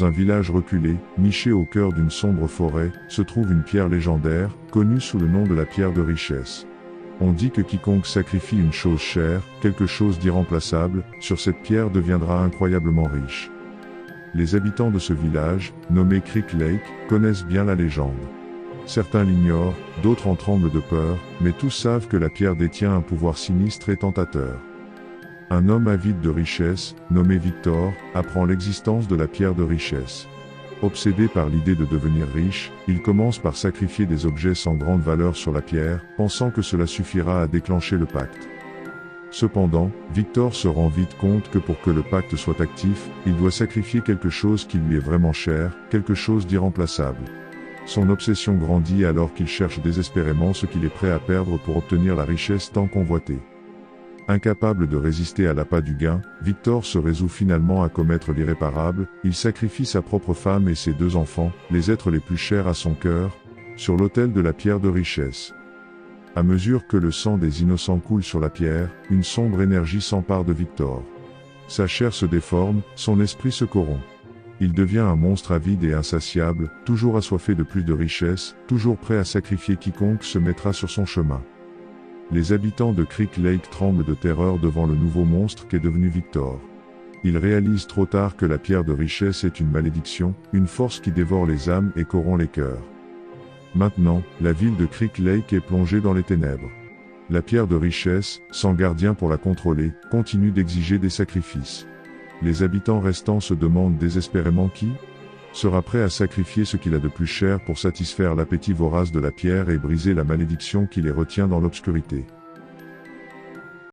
Dans un village reculé, niché au cœur d'une sombre forêt, se trouve une pierre légendaire, connue sous le nom de la pierre de richesse. On dit que quiconque sacrifie une chose chère, quelque chose d'irremplaçable, sur cette pierre deviendra incroyablement riche. Les habitants de ce village, nommé Creek Lake, connaissent bien la légende. Certains l'ignorent, d'autres en tremblent de peur, mais tous savent que la pierre détient un pouvoir sinistre et tentateur. Un homme avide de richesse, nommé Victor, apprend l'existence de la pierre de richesse. Obsédé par l'idée de devenir riche, il commence par sacrifier des objets sans grande valeur sur la pierre, pensant que cela suffira à déclencher le pacte. Cependant, Victor se rend vite compte que pour que le pacte soit actif, il doit sacrifier quelque chose qui lui est vraiment cher, quelque chose d'irremplaçable. Son obsession grandit alors qu'il cherche désespérément ce qu'il est prêt à perdre pour obtenir la richesse tant convoitée. Incapable de résister à l'appât du gain, Victor se résout finalement à commettre l'irréparable, il sacrifie sa propre femme et ses 2 enfants, les êtres les plus chers à son cœur, sur l'autel de la pierre de richesse. À mesure que le sang des innocents coule sur la pierre, une sombre énergie s'empare de Victor. Sa chair se déforme, son esprit se corrompt. Il devient un monstre avide et insatiable, toujours assoiffé de plus de richesse, toujours prêt à sacrifier quiconque se mettra sur son chemin. Les habitants de Creek Lake tremblent de terreur devant le nouveau monstre qu'est devenu Victor. Ils réalisent trop tard que la pierre de richesse est une malédiction, une force qui dévore les âmes et corrompt les cœurs. Maintenant, la ville de Creek Lake est plongée dans les ténèbres. La pierre de richesse, sans gardien pour la contrôler, continue d'exiger des sacrifices. Les habitants restants se demandent désespérément qui sera prêt à sacrifier ce qu'il a de plus cher pour satisfaire l'appétit vorace de la pierre et briser la malédiction qui les retient dans l'obscurité.